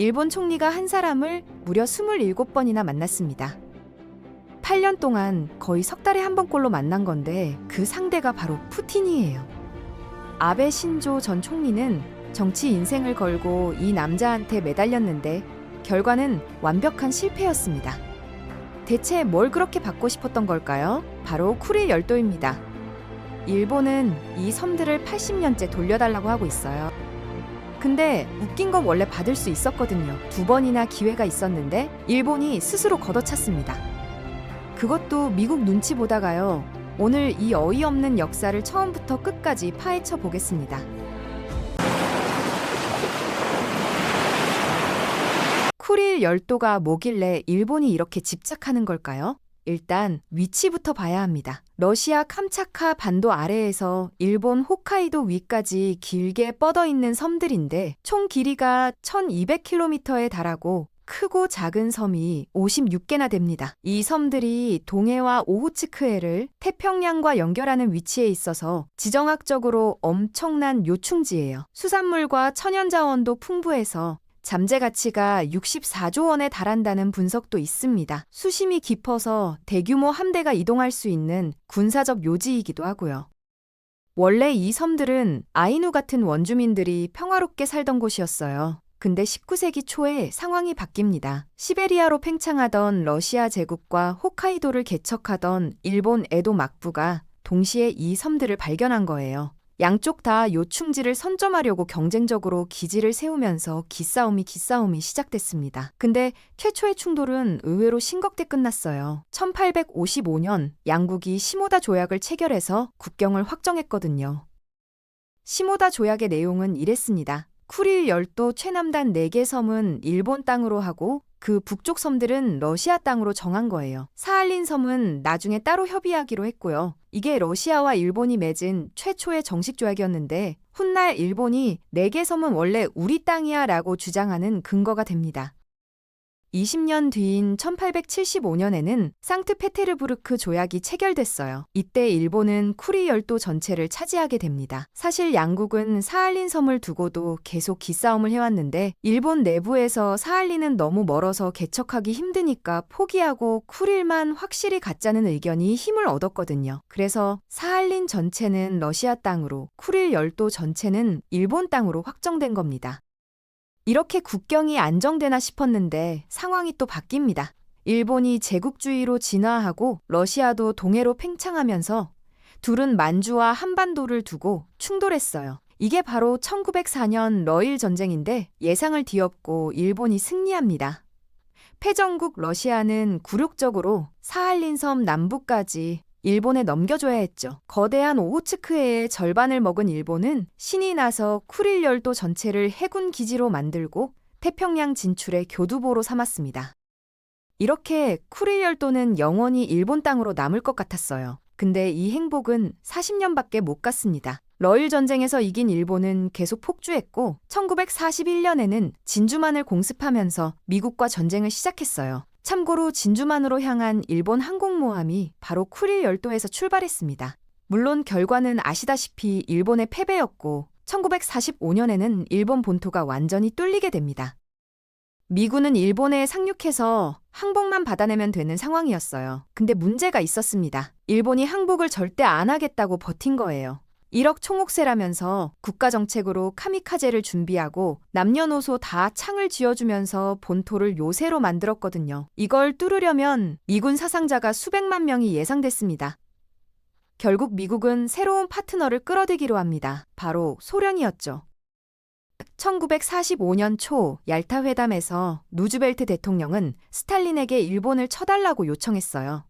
일본 총리가 한 사람을 무려 27번이나 만났습니다. 8년 동안 거의 석 달에 한 번꼴로 만난 건데 그 상대가 바로 푸틴이에요. 아베 신조 전 총리는 정치 인생을 걸고 이 남자한테 매달렸는데 결과는 완벽한 실패였습니다. 대체 뭘 그렇게 받고 싶었던 걸까요? 바로 쿠릴 열도입니다. 일본은 이 섬들을 80년째 돌려달라고 하고 있어요. 근데 웃긴 건 원래 받을 수 있었거든요. 2번이나 기회가 있었는데 일본이 스스로 걷어찼습니다. 그것도 미국 눈치 보다가요. 오늘 이 어이없는 역사를 처음부터 끝까지 파헤쳐 보겠습니다. 쿠릴 열도가 뭐길래 일본이 이렇게 집착하는 걸까요? 일단 위치부터 봐야 합니다. 러시아 캄차카 반도 아래에서 일본 홋카이도 위까지 길게 뻗어 있는 섬들인데 총 길이가 1200km에 달하고 크고 작은 섬이 56개나 됩니다. 이 섬들이 동해와 오호츠크해를 태평양과 연결하는 위치에 있어서 지정학적으로 엄청난 요충지예요. 수산물과 천연자원도 풍부해서 잠재 가치가 64조 원에 달한다는 분석도 있습니다. 수심이 깊어서 대규모 함대가 이동할 수 있는 군사적 요지이기도 하고요. 원래 이 섬들은 아이누 같은 원주민들이 평화롭게 살던 곳이었어요. 근데 19세기 초에 상황이 바뀝니다. 시베리아로 팽창하던 러시아 제국과 홋카이도를 개척하던 일본 에도 막부가 동시에 이 섬들을 발견한 거예요. 양쪽 다 요충지를 선점하려고 경쟁적으로 기지를 세우면서 기싸움이 시작됐습니다. 근데 최초의 충돌은 의외로 싱겁게 끝났어요. 1855년 양국이 시모다 조약을 체결해서 국경을 확정했거든요. 시모다 조약의 내용은 이랬습니다. 쿠릴 열도 최남단 4개 섬은 일본 땅으로 하고 그 북쪽 섬들은 러시아 땅으로 정한 거예요. 사할린 섬은 나중에 따로 협의하기로 했고요. 이게 러시아와 일본이 맺은 최초의 정식 조약이었는데 훗날 일본이 4개 섬은 원래 우리 땅이야 라고 주장하는 근거가 됩니다. 20년 뒤인 1875년에는 상트페테르부르크 조약이 체결됐어요. 이때 일본은 쿠릴 열도 전체를 차지하게 됩니다. 사실 양국은 사할린 섬을 두고도 계속 기싸움을 해왔는데 일본 내부에서 사할린은 너무 멀어서 개척하기 힘드니까 포기하고 쿠릴만 확실히 갖자는 의견이 힘을 얻었거든요. 그래서 사할린 전체는 러시아 땅으로, 쿠릴 열도 전체는 일본 땅으로 확정된 겁니다. 이렇게 국경이 안정되나 싶었는데 상황이 또 바뀝니다. 일본이 제국주의로 진화하고 러시아도 동해로 팽창하면서 둘은 만주와 한반도를 두고 충돌했어요. 이게 바로 1904년 러일 전쟁인데 예상을 뒤엎고 일본이 승리합니다. 패전국 러시아는 굴욕적으로 사할린 섬 남부까지 일본에 넘겨줘야 했죠. 거대한 오호츠크해의 절반을 먹은 일본은 신이 나서 쿠릴 열도 전체를 해군 기지로 만들고 태평양 진출의 교두보로 삼았습니다. 이렇게 쿠릴 열도는 영원히 일본 땅으로 남을 것 같았어요. 근데 이 행복은 40년밖에 못 갔습니다. 러일 전쟁에서 이긴 일본은 계속 폭주했고 1941년에는 진주만을 공습하면서 미국과 전쟁을 시작했어요. 참고로 진주만으로 향한 일본 항공모함이 바로 쿠릴 열도에서 출발했습니다. 물론 결과는 아시다시피 일본의 패배였고 1945년에는 일본 본토가 완전히 뚫리게 됩니다. 미군은 일본에 상륙해서 항복만 받아내면 되는 상황이었어요. 근데 문제가 있었습니다. 일본이 항복을 절대 안 하겠다고 버틴 거예요. 1억 총옥세라면서 국가정책으로 카미카제를 준비하고 남녀노소 다 창을 쥐어주면서 본토를 요새로 만들었거든요. 이걸 뚫으려면 미군 사상자가 수백만 명이 예상됐습니다. 결국 미국은 새로운 파트너를 끌어들이기로 합니다. 바로 소련이었죠. 1945년 초 얄타 회담에서 루즈벨트 대통령은 스탈린에게 일본을 쳐달라고 요청했어요.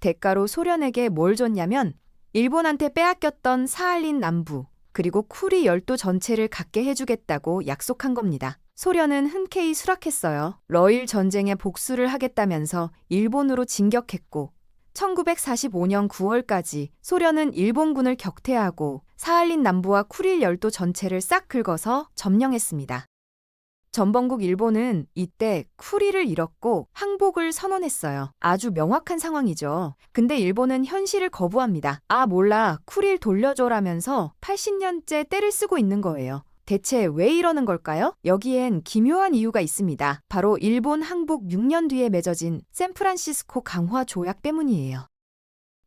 대가로 소련에게 뭘 줬냐면 일본한테 빼앗겼던 사할린 남부 그리고 쿠릴 열도 전체를 갖게 해주겠다고 약속한 겁니다. 소련은 흔쾌히 수락했어요. 러일 전쟁에 복수를 하겠다면서 일본으로 진격했고 1945년 9월까지 소련은 일본군을 격퇴하고 사할린 남부와 쿠릴 열도 전체를 싹 긁어서 점령했습니다. 전범국 일본은 이때 쿠릴을 잃었고 항복을 선언했어요. 아주 명확한 상황이죠. 근데 일본은 현실을 거부합니다. 아 몰라 쿠릴 돌려줘라면서 80년째 떼를 쓰고 있는 거예요. 대체 왜 이러는 걸까요? 여기엔 기묘한 이유가 있습니다. 바로 일본 항복 6년 뒤에 맺어진 샌프란시스코 강화 조약 때문이에요.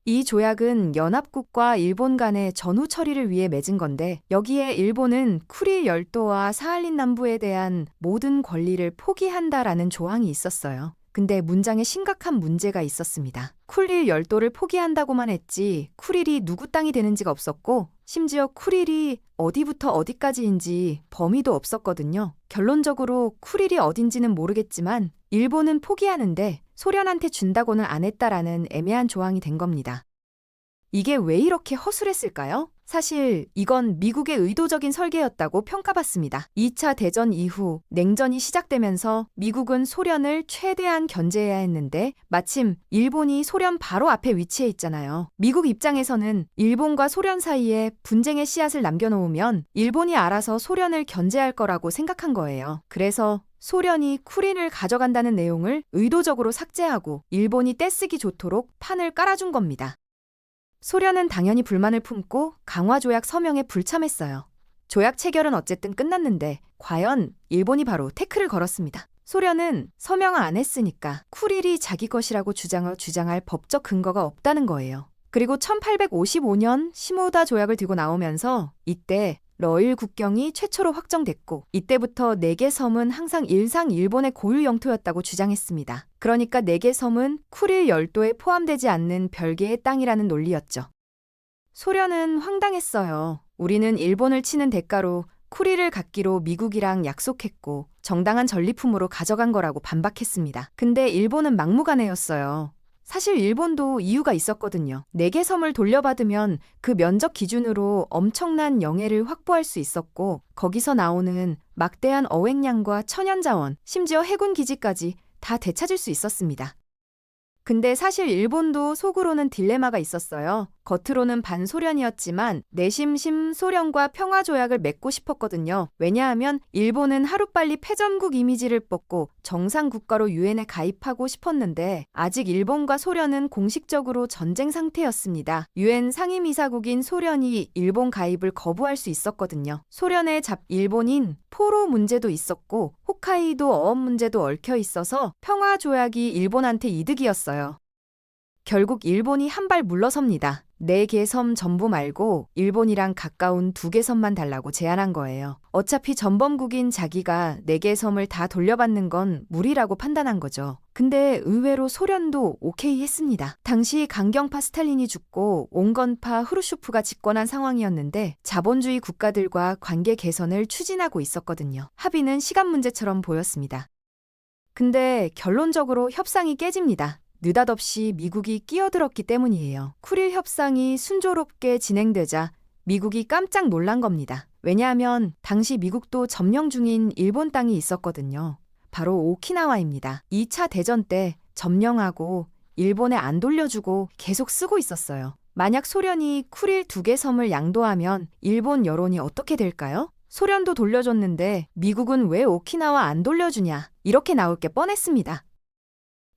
이 조약은 연합국과 일본 간의 전후 처리를 위해 맺은 건데 여기에 일본은 쿠릴 열도와 사할린 남부에 대한 모든 권리를 포기한다라는 조항이 있었어요. 근데 문장에 심각한 문제가 있었습니다. 쿠릴 열도를 포기한다고만 했지 쿠릴이 누구 땅이 되는지가 없었고 심지어 쿠릴이 어디부터 어디까지인지 범위도 없었거든요. 결론적으로 쿠릴이 어딘지는 모르겠지만 일본은 포기하는데 소련한테 준다고는 안 했다라는 애매한 조항이 된 겁니다. 이게 왜 이렇게 허술했을까요? 사실 이건 미국의 의도적인 설계였다고 평가받습니다. 2차 대전 이후 냉전이 시작되면서 미국은 소련을 최대한 견제해야 했는데 마침 일본이 소련 바로 앞에 위치해 있잖아요. 미국 입장에서는 일본과 소련 사이에 분쟁의 씨앗을 남겨놓으면 일본이 알아서 소련을 견제할 거라고 생각한 거예요. 그래서 소련이 쿠릴을 가져간다는 내용을 의도적으로 삭제하고 일본이 떼쓰기 좋도록 판을 깔아준 겁니다. 소련은 당연히 불만을 품고 강화조약 서명에 불참했어요. 조약 체결은 어쨌든 끝났는데 과연 일본이 바로 태클을 걸었습니다. 소련은 서명 안 했으니까 쿠릴이 자기 것이라고 주장할 법적 근거가 없다는 거예요. 그리고 1855년 시모다 조약을 들고 나오면서 이때 러일 국경이 최초로 확정됐고 이때부터 4개 섬은 항상 일상 일본의 고유 영토였다고 주장했습니다. 그러니까 4개 섬은 쿠릴 열도에 포함되지 않는 별개의 땅이라는 논리였죠. 소련은 황당했어요. 우리는 일본을 치는 대가로 쿠릴을 갖기로 미국이랑 약속했고 정당한 전리품으로 가져간 거라고 반박했습니다. 근데 일본은 막무가내였어요. 사실 일본도 이유가 있었거든요. 4개 섬을 돌려받으면 그 면적 기준으로 엄청난 영해를 확보할 수 있었고 거기서 나오는 막대한 어획량과 천연자원, 심지어 해군 기지까지 다 되찾을 수 있었습니다. 근데 사실 일본도 속으로는 딜레마가 있었어요. 겉으로는 반소련이었지만 내심 소련과 평화조약을 맺고 싶었거든요. 왜냐하면 일본은 하루빨리 패전국 이미지를 뽑고 정상국가로 유엔에 가입하고 싶었는데 아직 일본과 소련은 공식적으로 전쟁 상태였습니다. 유엔 상임이사국인 소련이 일본 가입을 거부할 수 있었거든요. 소련의 일본인 포로 문제도 있었고 홋카이도 어업 문제도 얽혀 있어서 평화조약이 일본한테 이득이었어요. 결국 일본이 한 발 물러섭니다. 4개 섬 전부 말고 일본이랑 가까운 2개 섬만 달라고 제안한 거예요. 어차피 전범국인 자기가 4개 섬을 다 돌려받는 건 무리라고 판단한 거죠. 근데 의외로 소련도 오케이 했습니다. 당시 강경파 스탈린이 죽고 온건파 후르쇼프가 집권한 상황이었는데 자본주의 국가들과 관계 개선을 추진하고 있었거든요. 합의는 시간 문제처럼 보였습니다. 근데 결론적으로 협상이 깨집니다. 느닷없이 미국이 끼어들었기 때문이에요. 쿠릴 협상이 순조롭게 진행되자 미국이 깜짝 놀란 겁니다. 왜냐하면 당시 미국도 점령 중인 일본 땅이 있었거든요. 바로 오키나와입니다. 2차 대전 때 점령하고 일본에 안 돌려주고 계속 쓰고 있었어요. 만약 소련이 쿠릴 2개 섬을 양도하면 일본 여론이 어떻게 될까요? 소련도 돌려줬는데 미국은 왜 오키나와 안 돌려주냐? 이렇게 나올 게 뻔했습니다.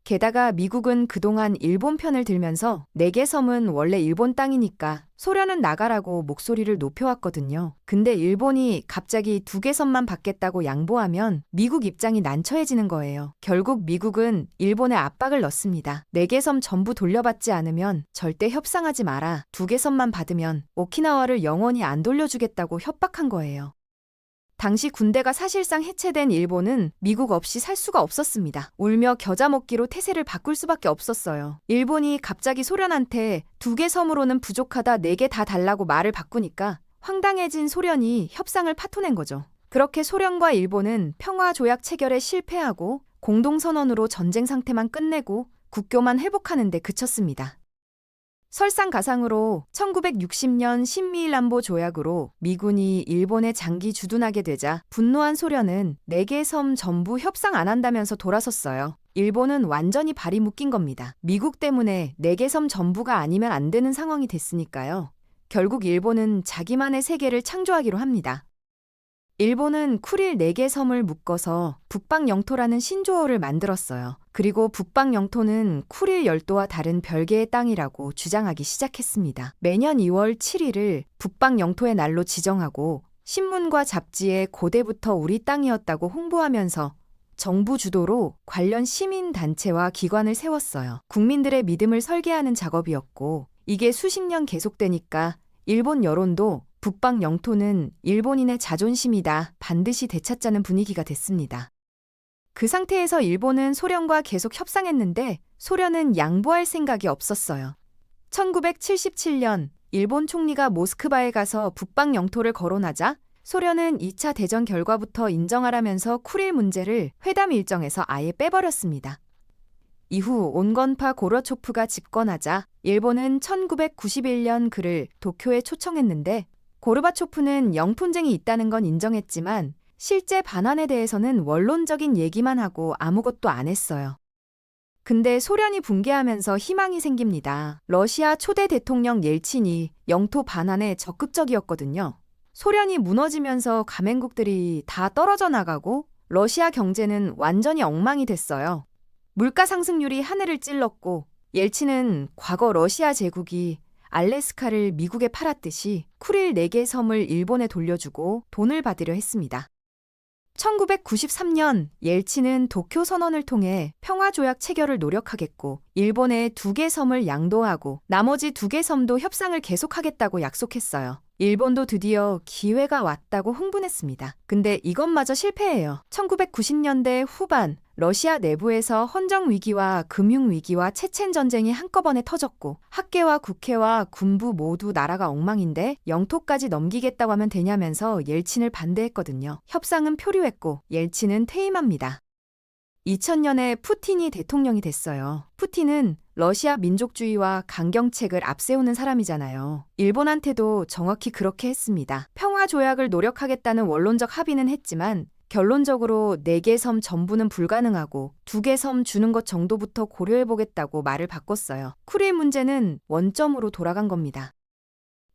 게다가 미국은 그동안 일본 편을 들면서 4개 섬은 원래 일본 땅이니까 소련은 나가라고 목소리를 높여왔거든요. 근데 일본이 갑자기 2개 섬만 받겠다고 양보하면 미국 입장이 난처해지는 거예요. 결국 미국은 일본에 압박을 넣습니다. 4개 섬 전부 돌려받지 않으면 절대 협상하지 마라. 2개 섬만 받으면 오키나와를 영원히 안 돌려주겠다고 협박한 거예요. 당시 군대가 사실상 해체된 일본은 미국 없이 살 수가 없었습니다. 울며 겨자 먹기로 태세를 바꿀 수밖에 없었어요. 일본이 갑자기 소련한테 2개 섬으로는 부족하다 4개 다 달라고 말을 바꾸니까 황당해진 소련이 협상을 파토낸 거죠. 그렇게 소련과 일본은 평화조약 체결에 실패하고 공동선언으로 전쟁 상태만 끝내고 국교만 회복하는 데 그쳤습니다. 설상가상으로 1960년 신미일안보 조약으로 미군이 일본에 장기 주둔하게 되자 분노한 소련은 4개 섬 전부 협상 안 한다면서 돌아섰어요. 일본은 완전히 발이 묶인 겁니다. 미국 때문에 4개 섬 전부가 아니면 안 되는 상황이 됐으니까요. 결국 일본은 자기만의 세계를 창조하기로 합니다. 일본은 쿠릴 4개 섬을 묶어서 북방 영토라는 신조어를 만들었어요. 그리고 북방 영토는 쿠릴 열도와 다른 별개의 땅이라고 주장하기 시작했습니다. 매년 2월 7일을 북방 영토의 날로 지정하고 신문과 잡지에 고대부터 우리 땅이었다고 홍보하면서 정부 주도로 관련 시민단체와 기관을 세웠어요. 국민들의 믿음을 설계하는 작업이었고, 이게 수십 년 계속되니까 일본 여론도 북방 영토는 일본인의 자존심이다, 반드시 되찾자는 분위기가 됐습니다. 그 상태에서 일본은 소련과 계속 협상했는데 소련은 양보할 생각이 없었어요. 1977년 일본 총리가 모스크바에 가서 북방 영토를 거론하자 소련은 2차 대전 결과부터 인정하라면서 쿠릴 문제를 회담 일정에서 아예 빼버렸습니다. 이후 온건파 고르바초프가 집권하자 일본은 1991년 그를 도쿄에 초청했는데 고르바초프는 영풍쟁이 있다는 건 인정했지만 실제 반환에 대해서는 원론적인 얘기만 하고 아무것도 안 했어요. 근데 소련이 붕괴하면서 희망이 생깁니다. 러시아 초대 대통령 옐친이 영토 반환에 적극적이었거든요. 소련이 무너지면서 가맹국들이 다 떨어져 나가고 러시아 경제는 완전히 엉망이 됐어요. 물가 상승률이 하늘을 찔렀고 옐친은 과거 러시아 제국이 알래스카를 미국에 팔았듯이 쿠릴 4개 섬을 일본에 돌려주고 돈을 받으려 했습니다. 1993년 옐친은 도쿄 선언을 통해 평화조약 체결을 노력하겠고 일본의 2개 섬을 양도하고 나머지 2개 섬도 협상을 계속하겠다고 약속했어요. 일본도 드디어 기회가 왔다고 흥분했습니다. 근데 이것마저 실패해요. 1990년대 후반 러시아 내부에서 헌정 위기와 금융 위기와 체첸 전쟁이 한꺼번에 터졌고 학계와 국회와 군부 모두 나라가 엉망인데 영토까지 넘기겠다고 하면 되냐면서 옐친을 반대했거든요. 협상은 표류했고 옐친은 퇴임합니다. 2000년에 푸틴이 대통령이 됐어요. 푸틴은 러시아 민족주의와 강경책을 앞세우는 사람이잖아요. 일본한테도 정확히 그렇게 했습니다. 평화조약을 노력하겠다는 원론적 합의는 했지만 결론적으로 4개 섬 전부는 불가능하고 2개 섬 주는 것 정도부터 고려해보겠다고 말을 바꿨어요. 쿠릴 문제는 원점으로 돌아간 겁니다.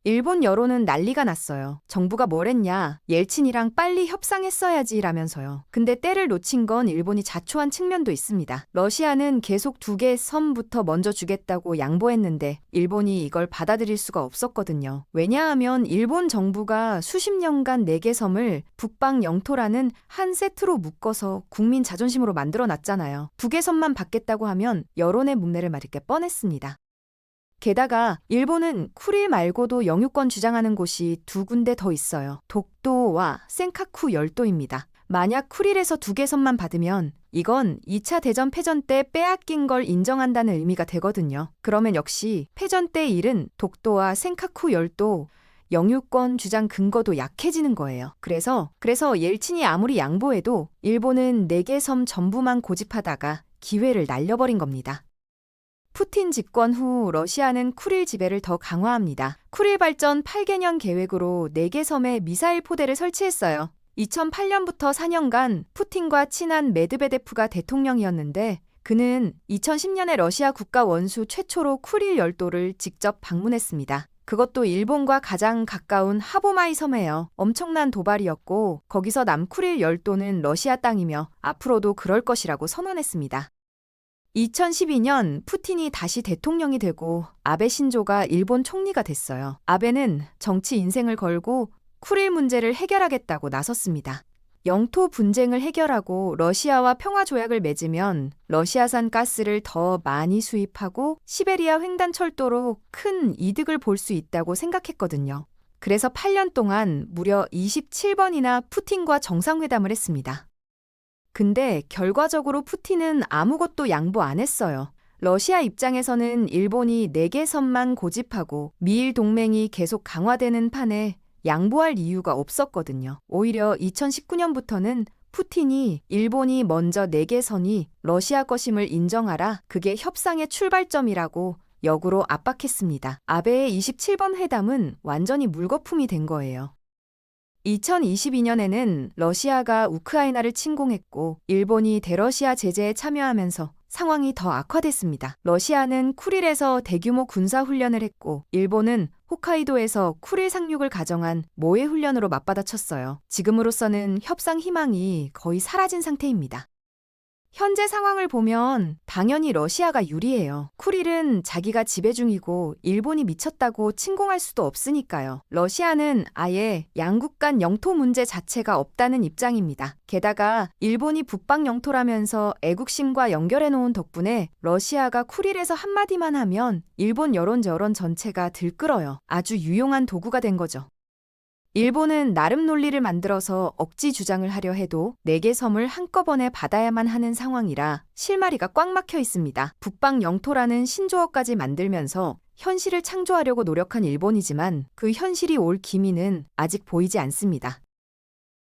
일본 여론은 난리가 났어요. 정부가 뭘 했냐? 옐친이랑 빨리 협상했어야지 라면서요. 근데 때를 놓친 건 일본이 자초한 측면도 있습니다. 러시아는 계속 2개 섬부터 먼저 주겠다고 양보했는데 일본이 이걸 받아들일 수가 없었거든요. 왜냐하면 일본 정부가 수십 년간 4개 섬을 북방 영토라는 한 세트로 묶어서 국민 자존심으로 만들어놨잖아요. 2개 섬만 받겠다고 하면 여론의 문매를 맞을 게 뻔했습니다. 게다가 일본은 쿠릴 말고도 영유권 주장하는 곳이 2군데 더 있어요. 독도와 센카쿠 열도입니다. 만약 쿠릴에서 2개 섬만 받으면 이건 2차 대전 패전 때 빼앗긴 걸 인정한다는 의미가 되거든요. 그러면 역시 패전 때 일은 독도와 센카쿠 열도 영유권 주장 근거도 약해지는 거예요. 그래서 옐친이 아무리 양보해도 일본은 4개 섬 전부만 고집하다가 기회를 날려버린 겁니다. 푸틴 집권 후 러시아는 쿠릴 지배를 더 강화합니다. 쿠릴 발전 8개년 계획으로 4개 섬에 미사일 포대를 설치했어요. 2008년부터 4년간 푸틴과 친한 메드베데프가 대통령이었는데 그는 2010년에 러시아 국가 원수 최초로 쿠릴 열도를 직접 방문했습니다. 그것도 일본과 가장 가까운 하보마이 섬이에요. 엄청난 도발이었고 거기서 남쿠릴 열도는 러시아 땅이며 앞으로도 그럴 것이라고 선언했습니다. 2012년 푸틴이 다시 대통령이 되고 아베 신조가 일본 총리가 됐어요. 아베는 정치 인생을 걸고 쿠릴 문제를 해결하겠다고 나섰습니다. 영토 분쟁을 해결하고 러시아와 평화조약을 맺으면 러시아산 가스를 더 많이 수입하고 시베리아 횡단철도로 큰 이득을 볼 수 있다고 생각했거든요. 그래서 8년 동안 무려 27번이나 푸틴과 정상회담을 했습니다. 근데 결과적으로 푸틴은 아무것도 양보 안 했어요. 러시아 입장에서는 일본이 4개 섬만 고집하고 미일 동맹이 계속 강화되는 판에 양보할 이유가 없었거든요. 오히려 2019년부터는 푸틴이 일본이 먼저 4개 선이 러시아 것임을 인정하라, 그게 협상의 출발점이라고 역으로 압박했습니다. 아베의 27번 회담은 완전히 물거품이 된 거예요. 2022년에는 러시아가 우크라이나를 침공했고 일본이 대러시아 제재에 참여하면서 상황이 더 악화됐습니다. 러시아는 쿠릴에서 대규모 군사훈련을 했고 일본은 홋카이도에서 쿠릴 상륙을 가정한 모해 훈련으로 맞받아쳤어요. 지금으로서는 협상 희망이 거의 사라진 상태입니다. 현재 상황을 보면 당연히 러시아가 유리해요. 쿠릴은 자기가 지배 중이고 일본이 미쳤다고 침공할 수도 없으니까요. 러시아는 아예 양국 간 영토 문제 자체가 없다는 입장입니다. 게다가 일본이 북방 영토라면서 애국심과 연결해 놓은 덕분에 러시아가 쿠릴에서 한마디만 하면 일본 여론저론 전체가 들끓어요. 아주 유용한 도구가 된 거죠. 일본은 나름 논리를 만들어서 억지 주장을 하려 해도 4개 섬을 한꺼번에 받아야만 하는 상황이라 실마리가 꽉 막혀 있습니다. 북방 영토라는 신조어까지 만들면서 현실을 창조하려고 노력한 일본이지만 그 현실이 올 기미는 아직 보이지 않습니다.